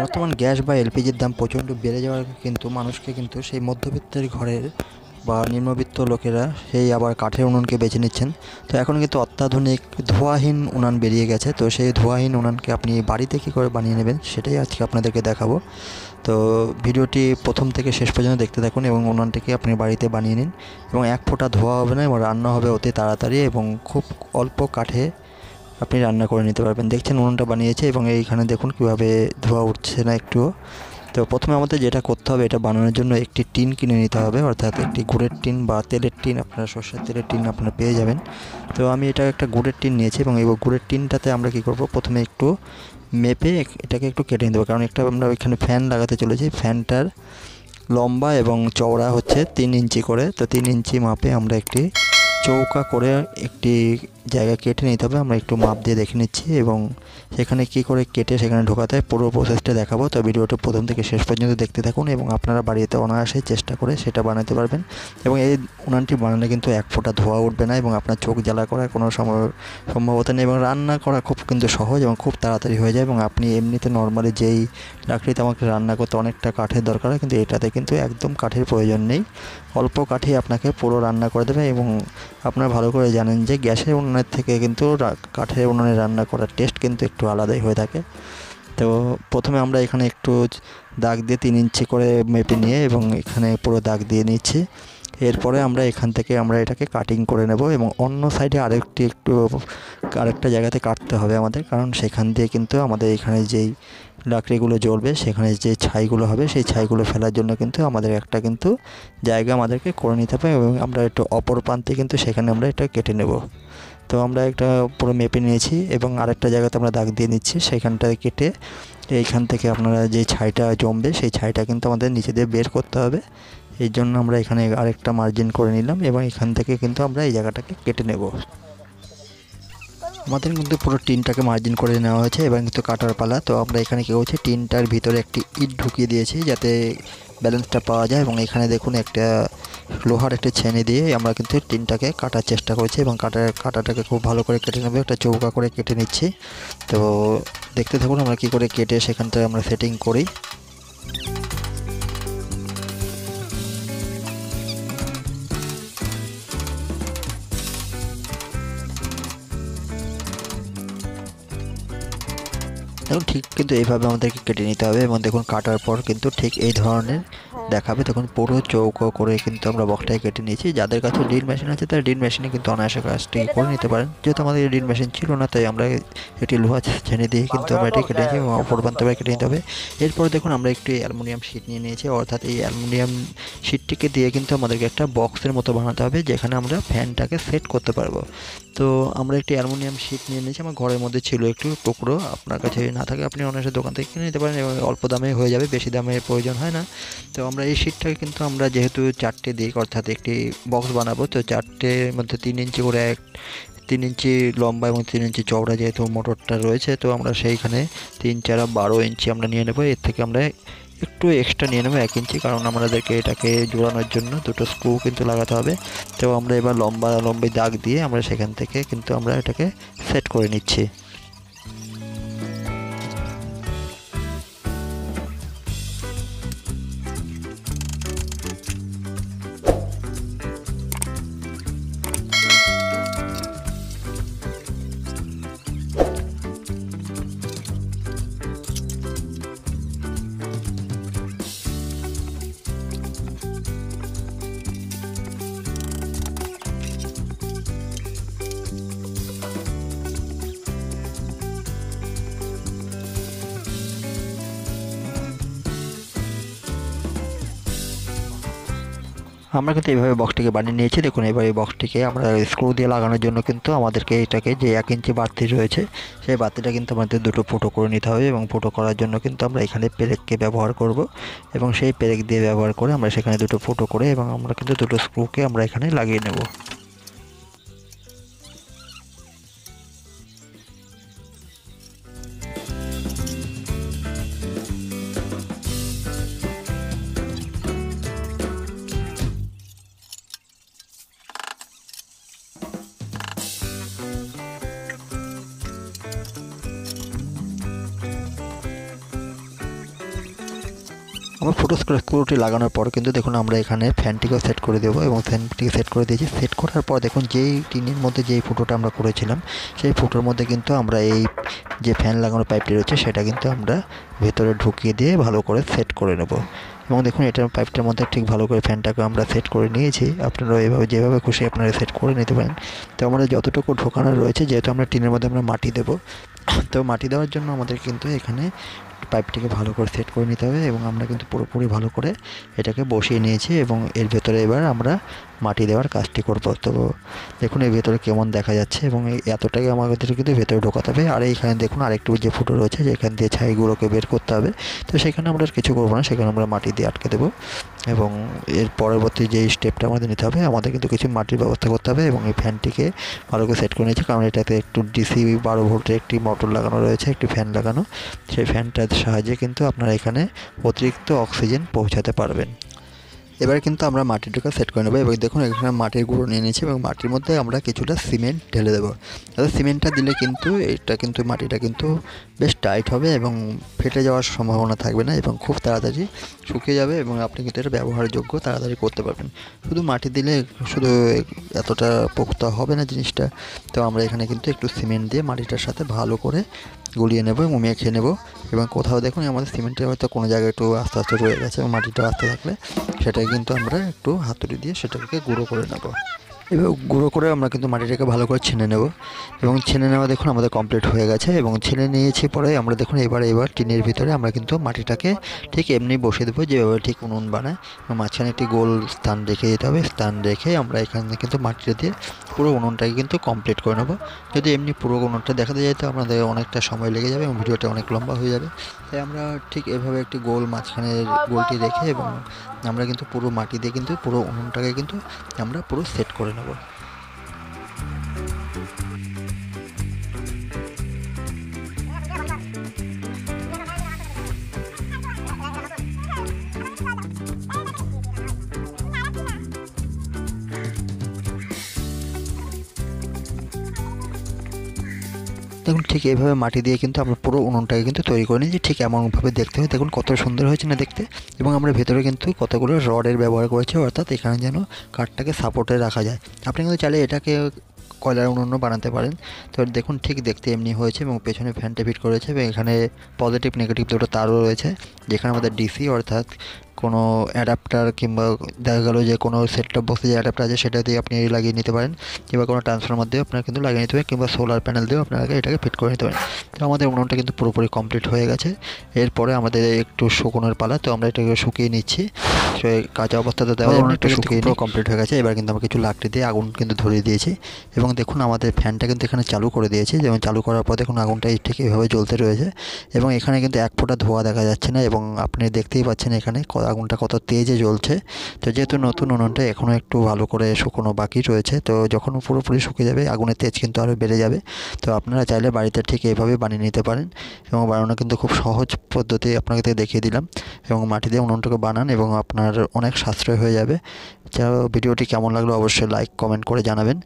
বর্তমান গ্যাস বা এলপিজির দাম প্রচণ্ড বেড়ে যাওয়ার কিন্তু মানুষকে কিন্তু সেই মধ্যবিত্তের ঘরের বা নিম্নবিত্ত লোকেরা সেই আবার কাঠের উনুনকে বেছে নিচ্ছেন। তো এখন কিন্তু অত্যাধুনিক ধোঁয়াহীন উনান বেরিয়ে গেছে, তো সেই ধোঁয়াহীন উনানকে আপনি বাড়িতে কী করে বানিয়ে নেবেন সেটাই আজকে আপনাদেরকে দেখাবো। তো ভিডিওটি প্রথম থেকে শেষ পর্যন্ত দেখতে থাকুন এবং উনানটিকে আপনি বাড়িতে বানিয়ে নিন এবং এক ফোঁটা ধোঁয়া হবে না এবং রান্না হবে অতি তাড়াতাড়ি এবং খুব অল্প কাঠে আপনি রান্না করে নিতে পারবেন। দেখছেন উনুনটা বানিয়েছে এবং এইখানে দেখুন কীভাবে ধোঁয়া উঠছে না একটুও। তো প্রথমে আমাদের যেটা করতে হবে, এটা বানানোর জন্য একটি টিন কিনে নিতে হবে, অর্থাৎ একটি গুড়ের টিন বা তেলের টিন, আপনারা সর্ষের তেলের টিন আপনারা পেয়ে যাবেন। তো আমি এটা একটা গুড়ের টিন নিয়েছি এবং এই গুড়ের টিনটাতে আমরা কী করব, প্রথমে একটু মেপে এটাকে একটু কেটে নিতে হবে, কারণ একটা আমরা ওইখানে ফ্যান লাগাতে চলেছি। ফ্যানটার লম্বা এবং চওড়া হচ্ছে 3 ইঞ্চি করে। তো 3 ইঞ্চি মাপে আমরা একটি চৌকা করে একটি জায়গা কেটে নিতে হবে। আমরা একটু মাপ দিয়ে দেখে নিচ্ছি এবং সেখানে কী করে কেটে সেখানে ঢোকাতে হয় পুরো প্রসেসটা দেখাবো। তো ভিডিওটা প্রথম থেকে শেষ পর্যন্ত দেখতে থাকুন এবং আপনারা বাড়িতে অনায়াসে চেষ্টা করে সেটা বানাতে পারবেন। এবং এই উনানটি বানালে কিন্তু এক ফোঁটা ধোঁয়া উঠবে না এবং আপনার চোখ জ্বালা করার কোনো সম্ভবতা নেই এবং রান্না করা খুব কিন্তু সহজ এবং খুব তাড়াতাড়ি হয়ে যায়। এবং আপনি এমনিতে নর্মালি যেই লাকড়িতে আমাকে রান্না করতে অনেকটা কাঠের দরকার হয়, কিন্তু এটাতে কিন্তু একদম কাঠের প্রয়োজন নেই, অল্প কাঠেই আপনাকে পুরো রান্না করে দেবে। এবং আপনারা ভালো করে জানেন যে গ্যাসের উনুনের থেকে কিন্তু কাঠের উনুনে রান্না করার টেস্ট কিন্তু একটু আলাদাই হয়ে থাকে। তো প্রথমে আমরা এখানে একটু দাগ দিয়ে 3 ইঞ্চি করে মেপে নিয়ে এবং এখানে পুরো দাগ দিয়ে নিচ্ছি। এরপরে আমরা এখান থেকে আমরা এটাকে কাটিং করে নেব এবং অন্য সাইডে আরেকটা জায়গাতে কাটতে হবে আমাদের, কারণ সেখান দিয়ে কিন্তু আমাদের এখানে যেই লাকড়িগুলো জ্বলবে সেখানে যে ছাইগুলো হবে সেই ছাইগুলো ফেলার জন্য কিন্তু আমাদের একটা কিন্তু জায়গা আমাদেরকে করে নিতে হবে এবং আমরা একটু অপর প্রান্তে কিন্তু সেখানে আমরা এটা কেটে নেব। তো আমরা একটা পুরো মেপে নিয়েছি এবং আরেকটা জায়গাতে আমরা দাগ দিয়ে নিচ্ছি, সেইখানটা কেটে এইখান থেকে আপনারা যে ছাইটা জমবে সেই ছাইটা কিন্তু আমাদের নিচে দিয়ে বের করতে হবে। এই জন্য আমরা এখানে আরেকটা মার্জিন করে নিলাম এবং এখান থেকে কিন্তু আমরা এই জায়গাটাকে কেটে নেব। আমাদের কিন্তু পুরো টিনটাকে মার্জিন করে নেওয়া হয়েছে, এবার কিন্তু কাটার পালা। তো আমরা এখানে কী করছি, টিনটার ভিতরে একটি ইট ঢুকিয়ে দিয়েছি যাতে ব্যালেন্সটা পাওয়া যায় এবং এখানে দেখুন একটা লোহার একটা ছেনি দিয়ে আমরা কিন্তু টিনটাকে কাটার চেষ্টা করছি এবং কাটাটাকে খুব ভালো করে কেটে নেবো, একটা চৌকা করে কেটে নিচ্ছি। তো দেখতে থাকুন আমরা কী করে কেটে সেখানটায় আমরা সেটিং করি। দেখুন ঠিক কিন্তু এইভাবে আমাদেরকে কেটে নিতে হবে এবং দেখুন কাটার পর কিন্তু ঠিক এই ধরনের দেখাবে। দেখুন পুরো চৌকো করে কিন্তু আমরা বক্সটাকে কেটে নিয়েছি। যাদের কাছে ড্রিল মেশিন আছে তারা ড্রিল মেশিনে কিন্তু অনায়াসে কাজটি করে নিতে পারেন। যেহেতু আমাদের ড্রিল মেশিন ছিল না তাই আমরা একটি লোহা ছেনে দিয়ে কিন্তু আমরা এটি কেটে নিয়েছি এবং অপর প্রান্তে কেটে নিতে হবে। এরপর দেখুন আমরা একটি অ্যালুমিনিয়াম শিট নিয়ে নিয়েছি, অর্থাৎ এই অ্যালুমিনিয়াম শিটটিকে দিয়ে কিন্তু আমাদেরকে একটা বক্সের মতো বানাতে হবে যেখানে আমরা ফ্যানটাকে সেট করতে পারবো। তো আমরা একটি অ্যালুমিনিয়াম শিট নিয়ে নিয়েছি, আমার ঘরের মধ্যে ছিল একটু টুকরো, আপনার কাছে না থাকে আপনি অনায়াসে দোকান থেকে কিনে নিতে পারেন এবং অল্প দামে হয়ে যাবে, বেশি দামের প্রয়োজন হয় না। তো আমরা এই শিটটাকে কিন্তু আমরা যেহেতু 4টে দিক অর্থাৎ একটি বক্স বানাবো, তো 4টের মধ্যে 3 ইঞ্চি করে 3 ইঞ্চি লম্বা এবং 3 ইঞ্চি চওড়া যেহেতু মোটরটা রয়েছে, তো আমরা সেইখানে 3 4 12 ইঞ্চি আমরা নিয়ে নেবো। এর থেকে আমরা একটু এক্সট্রা নিয়ে নেবো 1 ইঞ্চি, কারণ আমাদেরকে এটাকে জোড়ানোর জন্য দুটো স্ক্রু কিন্তু লাগাতে হবে। তো আমরা এবার লম্বি দাগ দিয়ে আমরা সেখান থেকে কিন্তু আমরা এটাকে সেট করে নিচ্ছি। আমরা কিন্তু এইভাবে বক্সটিকে বানিয়ে নিয়েছি। দেখুন এবার এই বক্সটিকে আমরা স্ক্রু দিয়ে লাগানোর জন্য কিন্তু আমাদেরকে এটাকে যে 1 ইঞ্চি বাড়তি রয়েছে সেই বাড়তিটা কিন্তু আমাদের দুটো ফুটো করে নিতে হবে এবং ফুটো করার জন্য কিন্তু আমরা এখানে পেরেককে ব্যবহার করব এবং সেই পেরেক দিয়ে ব্যবহার করে আমরা সেখানে দুটো ফুটো করে এবং আমরা কিন্তু দুটো স্ক্রুকে আমরা এখানে লাগিয়ে নেব। আমার ফুটো স্ক্রুটি লাগানোর পর কিন্তু দেখুন আমরা এখানে ফ্যানটিকেও সেট করে দেবো এবং ফ্যানটিকে সেট করে দিয়েছি। সেট করার পর দেখুন যেই টিনের মধ্যে যেই ফুটোটা আমরা করেছিলাম সেই ফুটোর মধ্যে কিন্তু আমরা এই যে ফ্যান লাগানোর পাইপটি রয়েছে সেটা কিন্তু আমরা ভেতরে ঢুকিয়ে দিয়ে ভালো করে সেট করে নেব। এবং দেখুন এটার পাইপটার মধ্যে ঠিক ভালো করে ফ্যানটাকে আমরা সেট করে নিয়েছি। আপনারা এভাবে যেভাবে খুশি আপনারা সেট করে নিতে পারেন। তো আমাদের যতটুকু ঢোকানো রয়েছে, যেহেতু আমরা টিনের মধ্যে আমরা মাটি দেবো, তো মাটি দেওয়ার জন্য আমাদের কিন্তু এখানে পাইপটিকে ভালো করে সেট করে নিতে হবে এবং আমরা কিন্তু পুরোপুরি ভালো করে এটাকে বসিয়ে নিয়েছি এবং এর ভেতরে এবার আমরা মাটি দেওয়ার কাজটি করব। তো দেখুন এর ভেতরে কেমন দেখা যাচ্ছে এবং এই এতটাকে আমাদের কিন্তু ভেতরে ঢোকাতে হবে। আর এইখানে দেখুন আরেকটু যে ফুটো রয়েছে যেখান দিয়ে ছাইগুলোকে বের করতে হবে, তো সেখানে আমরা আর কিছু করবো না, সেখানে আমরা মাটি দিয়ে আটকে দেবো। এবং এর পরবর্তী যে স্টেপটা আমাদের নিতে হবে, আমাদের কিন্তু কিছু মাটির ব্যবস্থা করতে হবে এবং এই ফ্যানটিকে ভালো করে সেট করে নিয়েছি, কারণ এটাতে একটু ডিসি 12 ভোল্টের একটি মোটর লাগানো রয়েছে, একটি ফ্যান লাগানো। সেই ফ্যানটার সাহায্যে কিন্তু আপনারা এখানে অতিরিক্ত অক্সিজেন পৌঁছাতে পারবেন। এবার কিন্তু আমরা মাটিটাকে সেট করে নেবো এবং দেখুন এখানে মাটির গুঁড়ো নিয়ে নিয়েছি এবং মাটির মধ্যে আমরা কিছুটা সিমেন্ট ঢেলে দেবো। তাহলে সিমেন্টটা দিলে কিন্তু মাটিটা কিন্তু বেশ টাইট হবে এবং ফেটে যাওয়ার সম্ভাবনা থাকবে না এবং খুব তাড়াতাড়ি শুকিয়ে যাবে এবং আপনি কিন্তু এটা ব্যবহারযোগ্য তাড়াতাড়ি করতে পারবেন। শুধু মাটি দিলে শুধু এতটা পোক্ত হবে না জিনিসটা। তো আমরা এখানে কিন্তু একটু সিমেন্ট দিয়ে মাটিটার সাথে ভালো করে গুলিয়ে নেবো এবং মেখে নেবো। এবং কোথাও দেখুন আমাদের সিমেন্টের হয়তো কোনো জায়গায় একটু আস্তে আস্তে রয়ে গেছে এবং মাটিটা আস্তে থাকলে সেটাকে কিন্তু আমরা একটু হাতুড়ি দিয়ে সেটাকে গুঁড়ো করে নেব। এবার গুঁড়ো করে আমরা কিন্তু মাটিটাকে ভালো করে ছেনে নেব এবং ছেনে নেওয়া দেখুন আমাদের কমপ্লিট হয়ে গেছে এবং ছেনে নিয়েছি পরে আমরা দেখুন এবার টিনের ভিতরে আমরা কিন্তু মাটিটাকে ঠিক এমনি বসিয়ে দেবো যেভাবে ঠিক উনুন বানায়। মাঝখানে একটি গোল স্থান রেখে যেতে হবে, স্থান রেখে আমরা এখানে কিন্তু মাটিটা দিয়ে পুরো উনুনটাকে কিন্তু কমপ্লিট করে নেবো। যদি এমনি পুরো উনুনটা দেখাতে যাই তো আমাদের অনেকটা সময় লেগে যাবে এবং ভিডিওটা অনেক লম্বা হয়ে যাবে। তাই আমরা ঠিক এভাবে একটি গোল মাঝখানের গোলটি রেখে এবং আমরা কিন্তু পুরো মাটি দিয়ে কিন্তু পুরো উনুনটাকে কিন্তু আমরা পুরো সেট করে নেব। দেখুন ঠিক এইভাবে মাটি দিয়ে কিন্তু আমরা পুরো উনুনটাকে কিন্তু তৈরি করে নিয়েছি। ঠিক এমনভাবে দেখতে হয়, দেখুন কত সুন্দর হয়েছে না দেখতে। এবং আমরা ভেতরে কিন্তু কতগুলো রডের ব্যবহার করেছি, অর্থাৎ এখানে যেন কাঠটাকে সাপোর্টে রাখা যায়। আপনি কিন্তু চাইলে এটাকে কয়লার উনুনও বানাতে পারেন। তো দেখুন ঠিক দেখতে এমনি হয়েছে এবং পেছনে ফ্যানটা ফিট করেছে এবং এখানে পজিটিভ নেগেটিভ দুটো তারও রয়েছে, যেখানে আমাদের ডিসি অর্থাৎ কোনো অ্যাডাপ্টার কিংবা দেখা গেলো যে কোনো সেট টপ বক্সে যে অ্যাডাপ্টার আছে সেটা দিয়ে আপনি লাগিয়ে নিতে পারেন, কিংবা কোনো ট্রান্সফরমার দিয়েও আপনারা কিন্তু লাগিয়ে নিতে পারেন, কিংবা সোলার প্যানেল দিয়েও আপনারা এটাকে ফিট করে নিতে পারেন। তো আমাদের উনুনটা কিন্তু পুরোপুরি কমপ্লিট হয়ে গেছে। এরপরে আমাদের একটু শুকোনোর পালা, তো আমরা এটাকে শুকিয়ে নিচ্ছি। তো কাঁচা অবস্থাতে দেওয়া যাবে, একটু শুকিয়ে পুরো কমপ্লিট হয়ে গেছে। এবার কিন্তু আমরা কিছু লাকড়ি দিয়ে আগুন কিন্তু ধরিয়ে দিয়েছি এবং দেখুন আমাদের ফ্যানটা কিন্তু এখানে চালু করে দিয়েছি। যেমন চালু করার পর দেখুন আগুনটা ঠিক এভাবে জ্বলতে রয়েছে এবং এখানে কিন্তু এক ফোঁটা ধোঁয়া দেখা যাচ্ছে না এবং আপনি দেখতেই পাচ্ছেন এখানে আগুনটা কত তেজে জ্বলছে। তো যেহেতু নতুন উনুনটা এখনও একটু ভালো করে শুকনো বাকি রয়েছে, তো যখন পুরোপুরি শুকিয়ে যাবে আগুনের তেজ কিন্তু আরও বেড়ে যাবে। তো আপনারা চাইলে বাড়িতে ঠিক এইভাবে বানিয়ে নিতে পারেন এবং বানানো কিন্তু খুব সহজ পদ্ধতি আপনাকে দেখিয়ে দিলাম। এবং মাটি দিয়ে উনুনটাকে বানান এবং আপনার অনেক সাশ্রয় হয়ে যাবে। ভিডিওটি কেমন লাগলো অবশ্যই লাইক কমেন্ট করে জানাবেন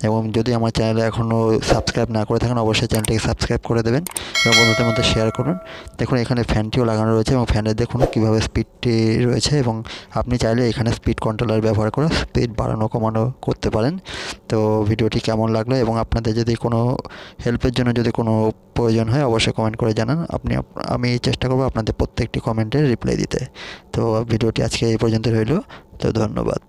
এবং যদি আমার চ্যানেলে এখনও সাবস্ক্রাইব না করে থাকেন অবশ্যই চ্যানেলটিকে সাবস্ক্রাইব করে দেবেন এবং বন্ধুদের মধ্যে শেয়ার করুন। দেখুন এখানে ফ্যানটিও লাগানো রয়েছে এবং ফ্যানের দেখুন কীভাবে স্পিডটি রয়েছে এবং আপনি চাইলে এখানে স্পিড কন্ট্রোলার ব্যবহার করে স্পিড বাড়ানো কমানো করতে পারেন। তো ভিডিওটি কেমন লাগলো এবং আপনাদের যদি কোনো হেল্পের জন্য যদি কোনো প্রয়োজন হয় অবশ্যই কমেন্ট করে জানান। আমি চেষ্টা করবো আপনাদের প্রত্যেকটি কমেন্টের রিপ্লাই দিতে। তো ভিডিওটি আজকে এই পর্যন্ত রইল। তো ধন্যবাদ।